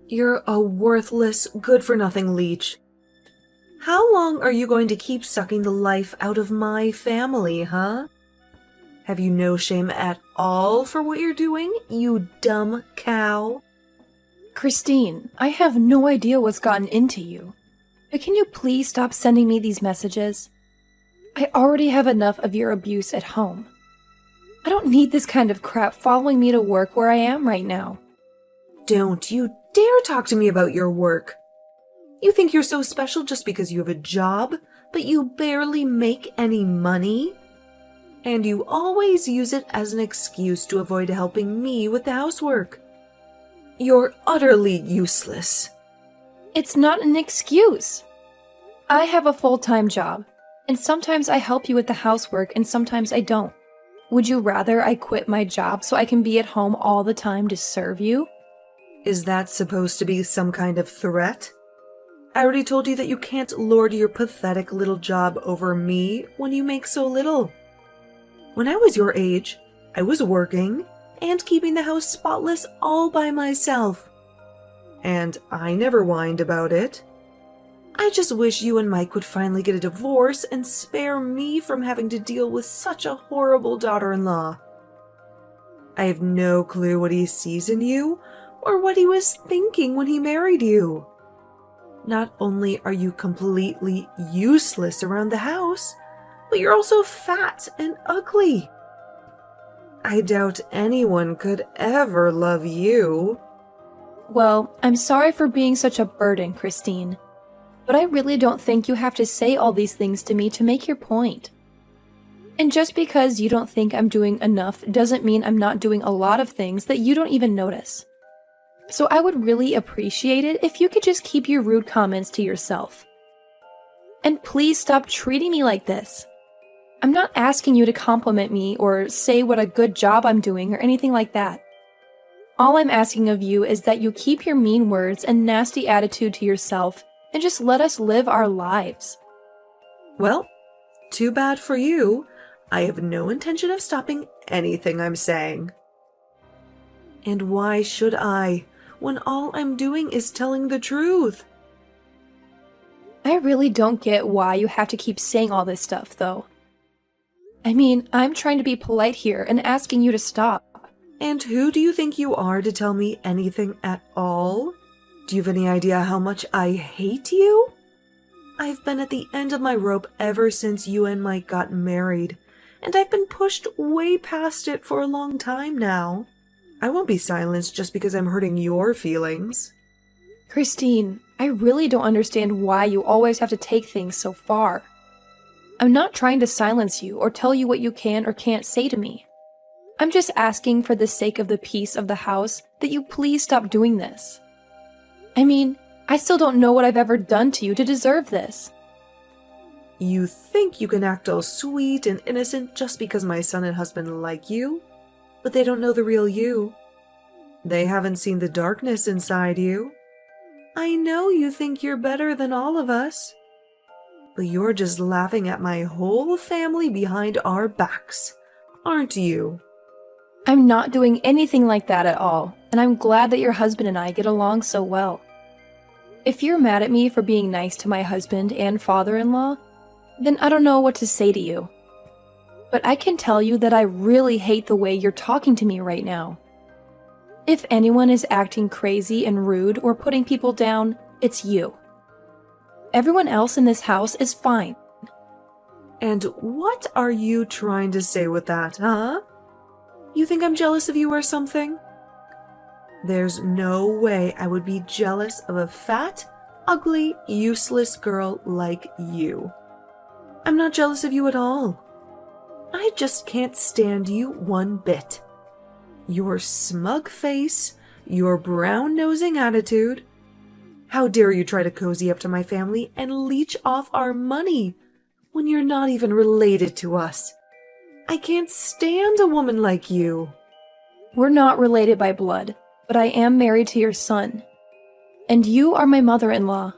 You're a worthless, good-for-nothing leech. How long are you going to keep sucking the life out of my family, huh? Have you no shame at all for what you're doing, you dumb cow? Christine, I have no idea what's gotten into you. But can you please stop sending me these messages? I already have enough of your abuse at home. I don't need this kind of crap following me to work where I am right now. Don't you dare talk to me about your work. You think you're so special just because you have a job, but you barely make any money? And you always use it as an excuse to avoid helping me with the housework. You're utterly useless. It's not an excuse. I have a full-time job, and sometimes I help you with the housework and sometimes I don't. Would you rather I quit my job so I can be at home all the time to serve you? Is that supposed to be some kind of threat? I already told you that you can't lord your pathetic little job over me when you make so little. When I was your age, I was working and keeping the house spotless all by myself. And I never whined about it. I just wish you and Mike would finally get a divorce and spare me from having to deal with such a horrible daughter-in-law. I have no clue what he sees in you or what he was thinking when he married you. Not only are you completely useless around the house, but you're also fat and ugly. I doubt anyone could ever love you. Well, I'm sorry for being such a burden, Christine. But I really don't think you have to say all these things to me to make your point. And just because you don't think I'm doing enough doesn't mean I'm not doing a lot of things that you don't even notice. So I would really appreciate it if you could just keep your rude comments to yourself. And please stop treating me like this. I'm not asking you to compliment me or say what a good job I'm doing or anything like that. All I'm asking of you is that you keep your mean words and nasty attitude to yourself and just let us live our lives. Well, too bad for you. I have no intention of stopping anything I'm saying. And why should I, when all I'm doing is telling the truth? I really don't get why you have to keep saying all this stuff, though. I mean, I'm trying to be polite here and asking you to stop. And who do you think you are to tell me anything at all? Do you have any idea how much I hate you? I've been at the end of my rope ever since you and Mike got married, and I've been pushed way past it for a long time now. I won't be silenced just because I'm hurting your feelings. Christine, I really don't understand why you always have to take things so far. I'm not trying to silence you or tell you what you can or can't say to me. I'm just asking for the sake of the peace of the house that you please stop doing this. I mean, I still don't know what I've ever done to you to deserve this. You think you can act all sweet and innocent just because my son and husband like you? But they don't know the real you. They haven't seen the darkness inside you. I know you think you're better than all of us. But you're just laughing at my whole family behind our backs, aren't you? I'm not doing anything like that at all, and I'm glad that your husband and I get along so well. If you're mad at me for being nice to my husband and father-in-law, then I don't know what to say to you. But I can tell you that I really hate the way you're talking to me right now. If anyone is acting crazy and rude or putting people down, it's you. Everyone else in this house is fine. And what are you trying to say with that, huh? You think I'm jealous of you or something? There's no way I would be jealous of a fat, ugly, useless girl like you. I'm not jealous of you at all. I just can't stand you one bit. Your smug face, your brown-nosing attitude. How dare you try to cozy up to my family and leech off our money when you're not even related to us? I can't stand a woman like you. We're not related by blood, but I am married to your son. And you are my mother-in-law.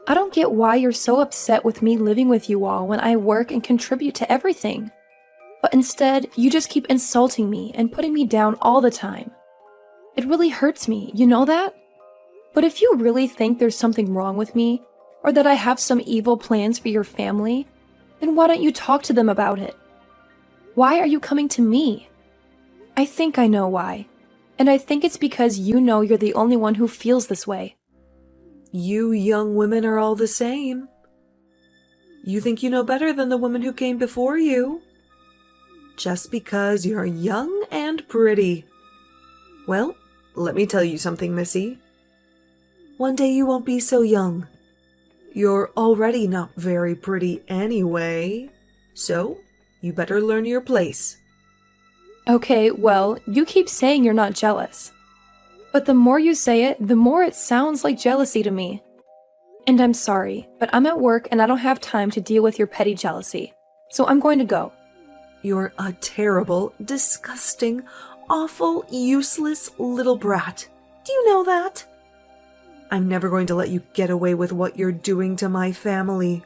I don't get why you're so upset with me living with you all when I work and contribute to everything. But instead, you just keep insulting me and putting me down all the time. It really hurts me, you know that? But if you really think there's something wrong with me, or that I have some evil plans for your family, then why don't you talk to them about it? Why are you coming to me? I think I know why. And I think it's because you know you're the only one who feels this way. You young women are all the same. You think you know better than the women who came before you. Just because you're young and pretty. Well, let me tell you something, Missy. One day you won't be so young. You're already not very pretty anyway, so you better learn your place. Okay, well, you keep saying you're not jealous. But the more you say it, the more it sounds like jealousy to me. And I'm sorry, but I'm at work and I don't have time to deal with your petty jealousy. So I'm going to go. You're a terrible, disgusting, awful, useless little brat. Do you know that? I'm never going to let you get away with what you're doing to my family.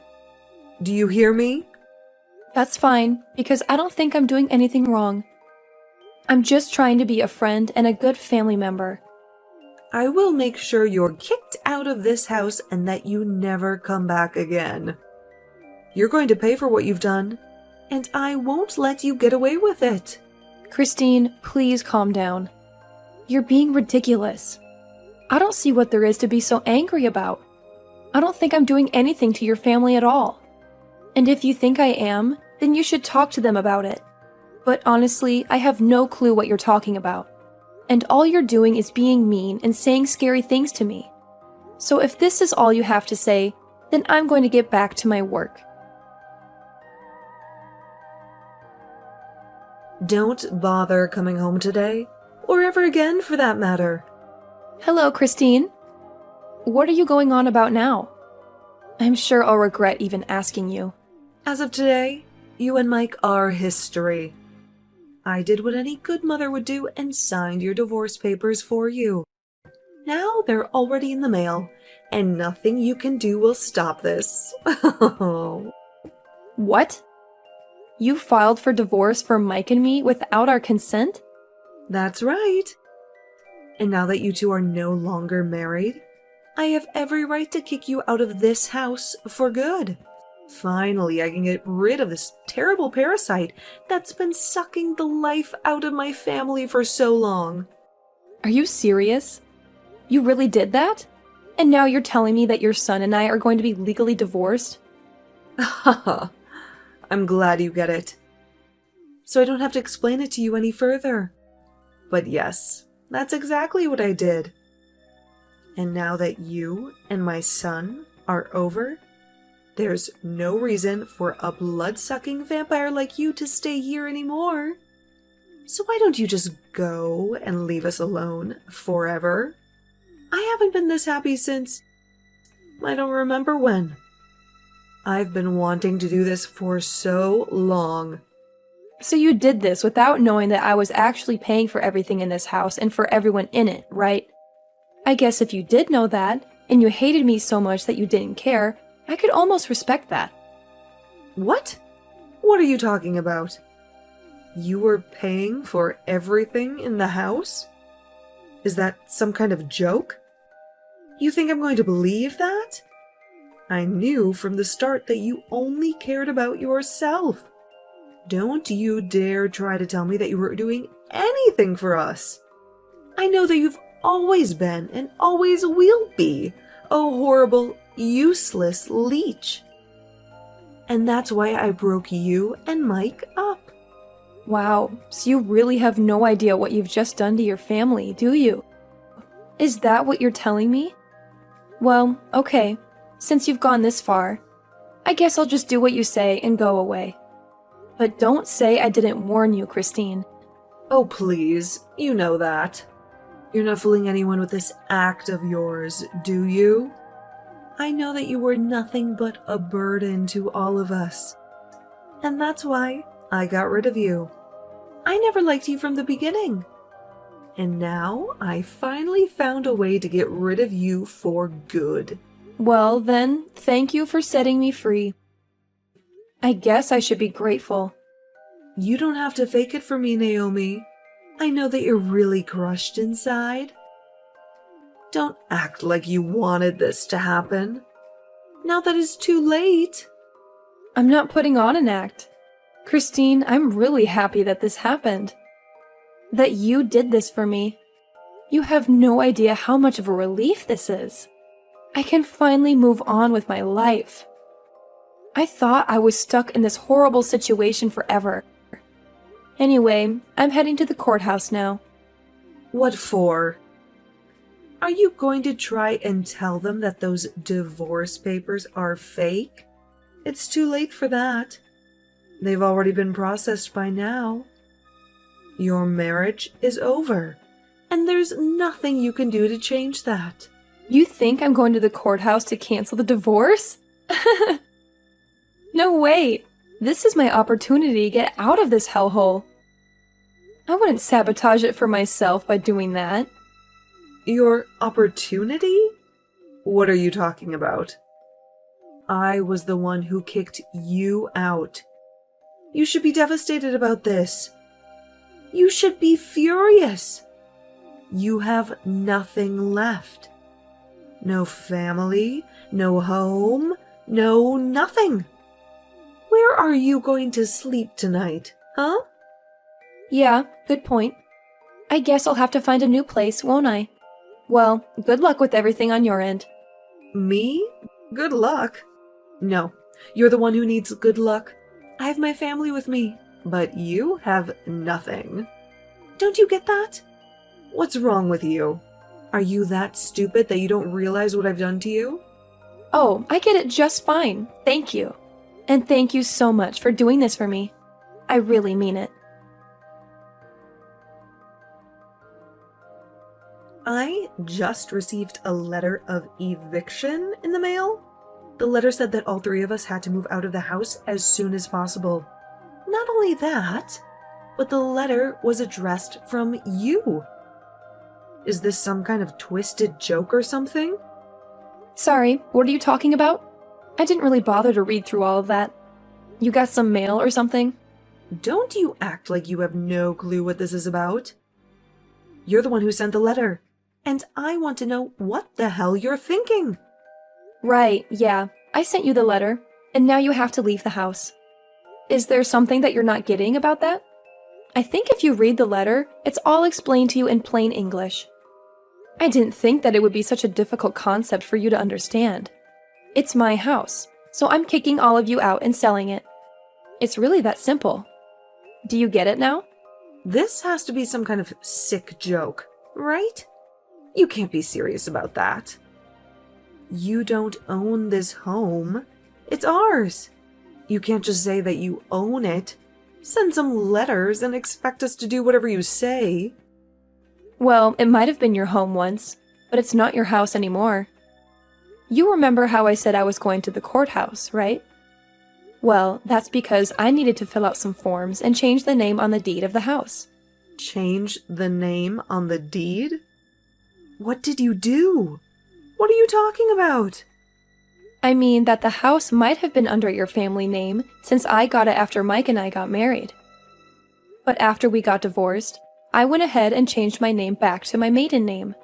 Do you hear me? That's fine, because I don't think I'm doing anything wrong. I'm just trying to be a friend and a good family member. I will make sure you're kicked out of this house and that you never come back again. You're going to pay for what you've done, and I won't let you get away with it. Christine, please calm down. You're being ridiculous. I don't see what there is to be so angry about. I don't think I'm doing anything to your family at all. And if you think I am, then you should talk to them about it. But honestly, I have no clue what you're talking about. And all you're doing is being mean and saying scary things to me. So if this is all you have to say, then I'm going to get back to my work. Don't bother coming home today, or ever again for that matter. Hello, Christine. What are you going on about now? I'm sure I'll regret even asking you. As of today, you and Mike are history. I did what any good mother would do and signed your divorce papers for you. Now they're already in the mail, and nothing you can do will stop this. What? You filed for divorce for Mike and me without our consent? That's right. And now that you two are no longer married, I have every right to kick you out of this house for good. Finally, I can get rid of this terrible parasite that's been sucking the life out of my family for so long. Are you serious? You really did that? And now you're telling me that your son and I are going to be legally divorced? Haha, I'm glad you get it. So I don't have to explain it to you any further. But yes, that's exactly what I did. And now that you and my son are over, there's no reason for a blood-sucking vampire like you to stay here anymore. So why don't you just go and leave us alone forever? I haven't been this happy since I don't remember when. I've been wanting to do this for so long. So you did this without knowing that I was actually paying for everything in this house and for everyone in it, right? I guess if you did know that, and you hated me so much that you didn't care, I could almost respect that. What? What are you talking about? You were paying for everything in the house? Is that some kind of joke? You think I'm going to believe that? I knew from the start that you only cared about yourself. Don't you dare try to tell me that you were doing anything for us. I know that you've always been and always will be a horrible, useless leech. And that's why I broke you and Mike up. Wow, so you really have no idea what you've just done to your family, do you? Is that what you're telling me? Well, okay, since you've gone this far, I guess I'll just do what you say and go away. But don't say I didn't warn you, Christine. Oh, please, you know that. You're not fooling anyone with this act of yours, do you? I know that you were nothing but a burden to all of us. And that's why I got rid of you. I never liked you from the beginning. And now I finally found a way to get rid of you for good. Well, then, thank you for setting me free. I guess I should be grateful. You don't have to fake it for me, Naomi. I know that you're really crushed inside. Don't act like you wanted this to happen. Now that it's too late. I'm not putting on an act. Christine, I'm really happy that this happened. That you did this for me. You have no idea how much of a relief this is. I can finally move on with my life. I thought I was stuck in this horrible situation forever. Anyway, I'm heading to the courthouse now. What for? Are you going to try and tell them that those divorce papers are fake? It's too late for that. They've already been processed by now. Your marriage is over, and there's nothing you can do to change that. You think I'm going to the courthouse to cancel the divorce? No way! This is my opportunity to get out of this hellhole. I wouldn't sabotage it for myself by doing that. Your opportunity? What are you talking about? I was the one who kicked you out. You should be devastated about this. You should be furious. You have nothing left. No family, no home, no nothing. Where are you going to sleep tonight, huh? Yeah, good point. I guess I'll have to find a new place, won't I? Well, good luck with everything on your end. Me? Good luck? No, you're the one who needs good luck. I have my family with me, but you have nothing. Don't you get that? What's wrong with you? Are you that stupid that you don't realize what I've done to you? Oh, I get it just fine. Thank you. And thank you so much for doing this for me. I really mean it. I just received a letter of eviction in the mail. The letter said that all three of us had to move out of the house as soon as possible. Not only that, but the letter was addressed from you. Is this some kind of twisted joke or something? Sorry, what are you talking about? I didn't really bother to read through all of that. You got some mail or something? Don't you act like you have no clue what this is about. You're the one who sent the letter, and I want to know what the hell you're thinking. Right, yeah. I sent you the letter, and now you have to leave the house. Is there something that you're not getting about that? I think if you read the letter, it's all explained to you in plain English. I didn't think that it would be such a difficult concept for you to understand. It's my house, so I'm kicking all of you out and selling it. It's really that simple. Do you get it now? This has to be some kind of sick joke, right? You can't be serious about that. You don't own this home. It's ours. You can't just say that you own it. Send some letters and expect us to do whatever you say. Well, it might have been your home once, but it's not your house anymore. You remember how I said I was going to the courthouse, right? Well, that's because I needed to fill out some forms and change the name on the deed of the house. Change the name on the deed? What did you do? What are you talking about? I mean that the house might have been under your family name since I got it after Mike and I got married. But after we got divorced, I went ahead and changed my name back to my maiden name.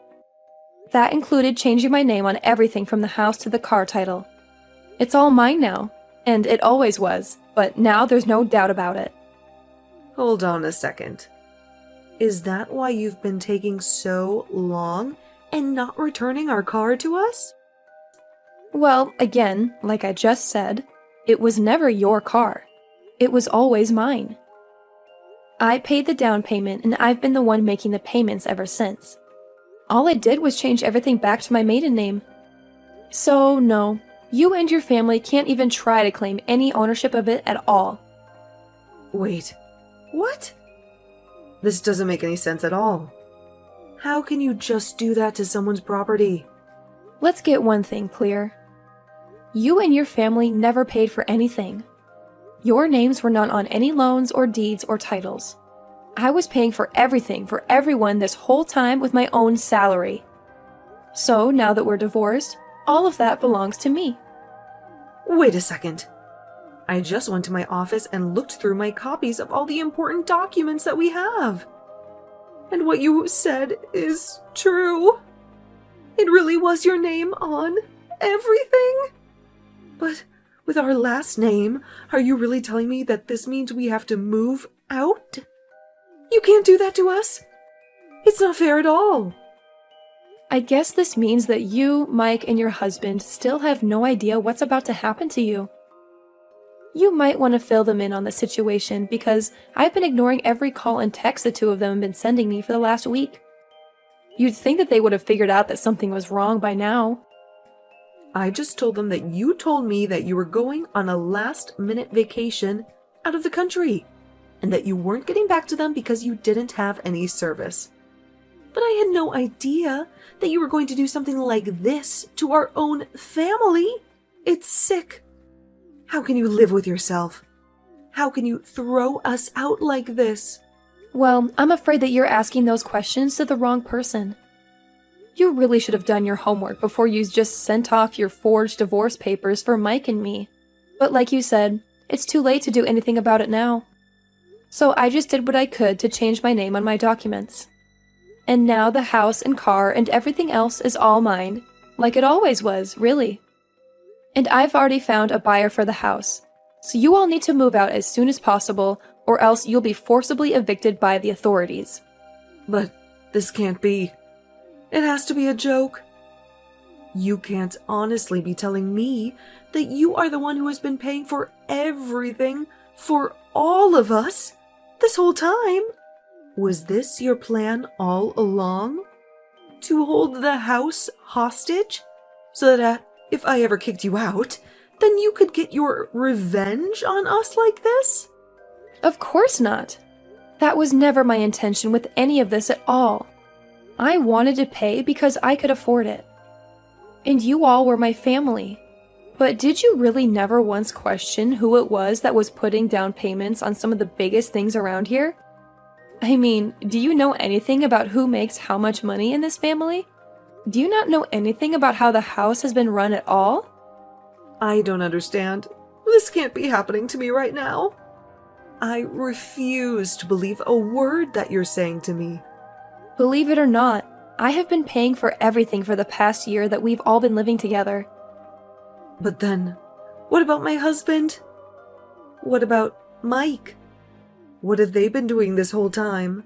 That included changing my name on everything from the house to the car title. It's all mine now, and it always was, but now there's no doubt about it. Hold on a second. Is that why you've been taking so long and not returning our car to us? Well, again, like I just said, it was never your car. It was always mine. I paid the down payment, and I've been the one making the payments ever since. All I did was change everything back to my maiden name. So, no, you and your family can't even try to claim any ownership of it at all. Wait, what? This doesn't make any sense at all. How can you just do that to someone's property? Let's get one thing clear. You and your family never paid for anything. Your names were not on any loans or deeds or titles. I was paying for everything for everyone this whole time with my own salary. So now that we're divorced, all of that belongs to me. Wait a second. I just went to my office and looked through my copies of all the important documents that we have. And what you said is true. It really was your name on everything? But with our last name, are you really telling me that this means we have to move out? You can't do that to us. It's not fair at all. I guess this means that you, Mike, and your husband still have no idea what's about to happen to you. You might want to fill them in on the situation because I've been ignoring every call and text the two of them have been sending me for the last week. You'd think that they would have figured out that something was wrong by now. I just told them that you told me that you were going on a last-minute vacation out of the country, and that you weren't getting back to them because you didn't have any service. But I had no idea that you were going to do something like this to our own family. It's sick. How can you live with yourself? How can you throw us out like this? Well, I'm afraid that you're asking those questions to the wrong person. You really should have done your homework before you just sent off your forged divorce papers for Mike and me. But like you said, it's too late to do anything about it now. So I just did what I could to change my name on my documents. And now the house and car and everything else is all mine, like it always was, really. And I've already found a buyer for the house, so you all need to move out as soon as possible, or else you'll be forcibly evicted by the authorities. But this can't be. It has to be a joke. You can't honestly be telling me that you are the one who has been paying for everything for all of us this whole time. Was this your plan all along? To hold the house hostage? So that if I ever kicked you out, then you could get your revenge on us like this? Of course not. That was never my intention with any of this at all. I wanted to pay because I could afford it. And you all were my family. But did you really never once question who it was that was putting down payments on some of the biggest things around here? I mean, do you know anything about who makes how much money in this family? Do you not know anything about how the house has been run at all? I don't understand. This can't be happening to me right now. I refuse to believe a word that you're saying to me. Believe it or not, I have been paying for everything for the past year that we've all been living together. But then, what about my husband? What about Mike? What have they been doing this whole time?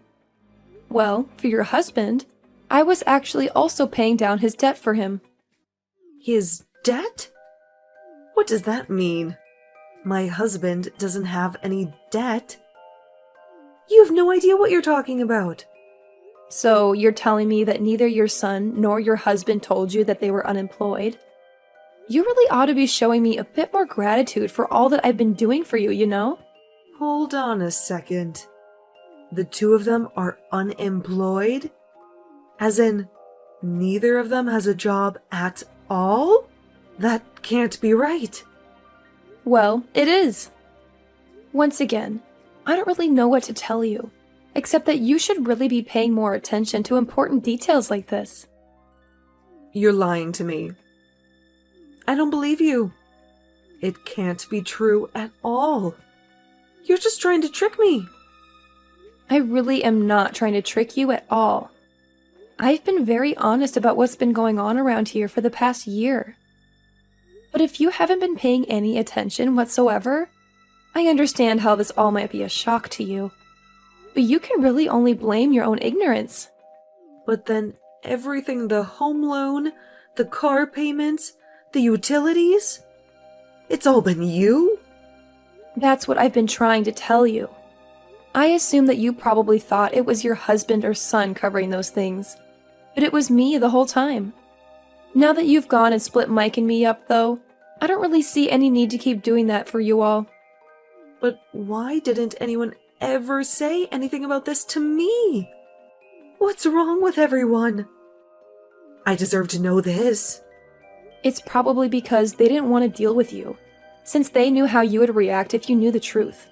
Well, for your husband, I was actually also paying down his debt for him. His debt? What does that mean? My husband doesn't have any debt. You have no idea what you're talking about. So you're telling me that neither your son nor your husband told you that they were unemployed? You really ought to be showing me a bit more gratitude for all that I've been doing for you, you know? Hold on a second. The two of them are unemployed? As in, neither of them has a job at all? That can't be right. Well, it is. Once again, I don't really know what to tell you, except that you should really be paying more attention to important details like this. You're lying to me. I don't believe you. It can't be true at all. You're just trying to trick me. I really am not trying to trick you at all. I've been very honest about what's been going on around here for the past year. But if you haven't been paying any attention whatsoever, I understand how this all might be a shock to you. But you can really only blame your own ignorance. But then everything, the home loan, the car payments, the utilities, it's all been you? That's what I've been trying to tell you. I assume that you probably thought it was your husband or son covering those things, but it was me the whole time. Now that you've gone and split Mike and me up, though, I don't really see any need to keep doing that for you all. But why didn't anyone ever say anything about this to me? What's wrong with everyone? I deserve to know this. It's probably because they didn't want to deal with you, since they knew how you would react if you knew the truth.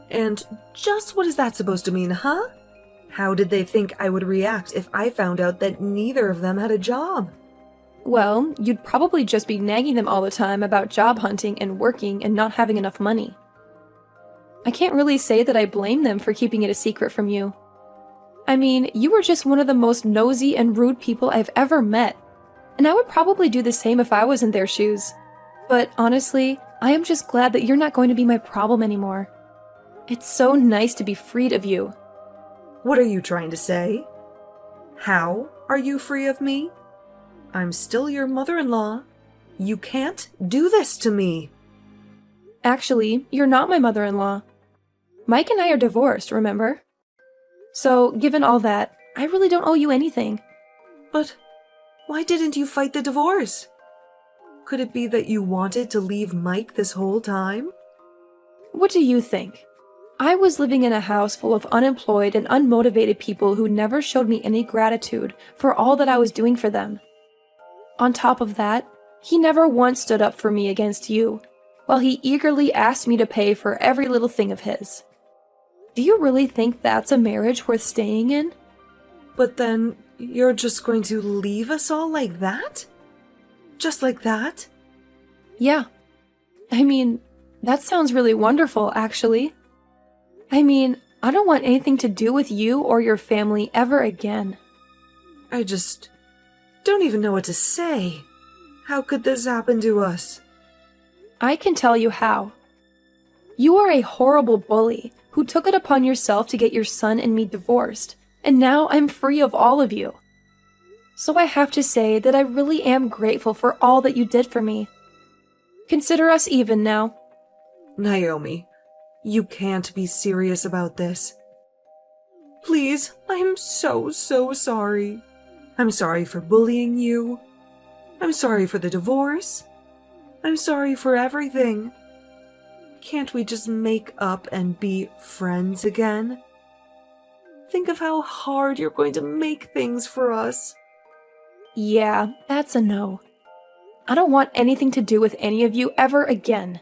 And just what is that supposed to mean, huh? How did they think I would react if I found out that neither of them had a job? Well, you'd probably just be nagging them all the time about job hunting and working and not having enough money. I can't really say that I blame them for keeping it a secret from you. I mean, you were just one of the most nosy and rude people I've ever met, and I would probably do the same if I was in their shoes. But honestly, I am just glad that you're not going to be my problem anymore. It's so nice to be freed of you. What are you trying to say? How are you free of me? I'm still your mother-in-law. You can't do this to me. Actually, you're not my mother-in-law. Mike and I are divorced, remember? So, given all that, I really don't owe you anything. But why didn't you fight the divorce? Could it be that you wanted to leave Mike this whole time? What do you think? I was living in a house full of unemployed and unmotivated people who never showed me any gratitude for all that I was doing for them. On top of that, he never once stood up for me against you, while he eagerly asked me to pay for every little thing of his. Do you really think that's a marriage worth staying in? But then you're just going to leave us all like that? Just like that? Yeah. I mean, that sounds really wonderful, actually. I mean, I don't want anything to do with you or your family ever again. I just don't even know what to say. How could this happen to us? I can tell you how. You are a horrible bully who took it upon yourself to get your son and me divorced, and now I'm free of all of you. So I have to say that I really am grateful for all that you did for me. Consider us even now. Naomi, you can't be serious about this. Please, I'm so sorry. I'm sorry for bullying you. I'm sorry for the divorce. I'm sorry for everything. Can't we just make up and be friends again? Think of how hard you're going to make things for us. Yeah, that's a no. I don't want anything to do with any of you ever again.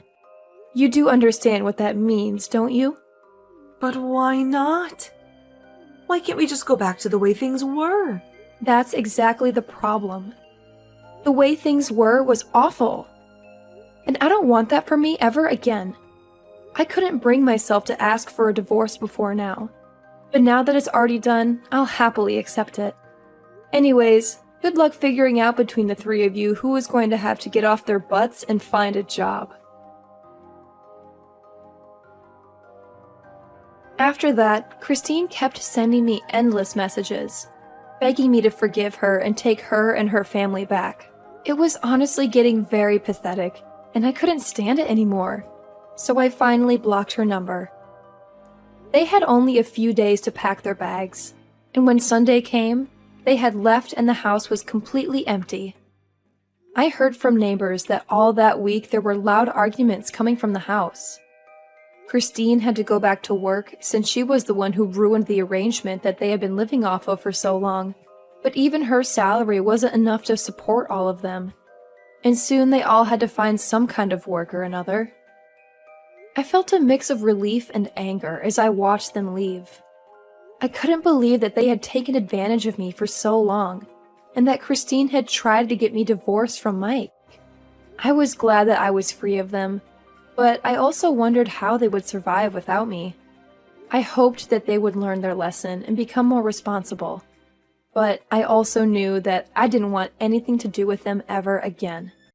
You do understand what that means, don't you? But why not? Why can't we just go back to the way things were? That's exactly the problem. The way things were was awful. And I don't want that for me ever again. I couldn't bring myself to ask for a divorce before now. But now that it's already done, I'll happily accept it. Anyways, good luck figuring out between the three of you who is going to have to get off their butts and find a job. After that, Christine kept sending me endless messages, begging me to forgive her and take her and her family back. It was honestly getting very pathetic, and I couldn't stand it anymore, so I finally blocked her number. They had only a few days to pack their bags, and when Sunday came, they had left and the house was completely empty. I heard from neighbors that all that week there were loud arguments coming from the house. Christine had to go back to work since she was the one who ruined the arrangement that they had been living off of for so long, but even her salary wasn't enough to support all of them, and soon they all had to find some kind of work or another. I felt a mix of relief and anger as I watched them leave. I couldn't believe that they had taken advantage of me for so long, and that Christine had tried to get me divorced from Mike. I was glad that I was free of them, but I also wondered how they would survive without me. I hoped that they would learn their lesson and become more responsible, but I also knew that I didn't want anything to do with them ever again.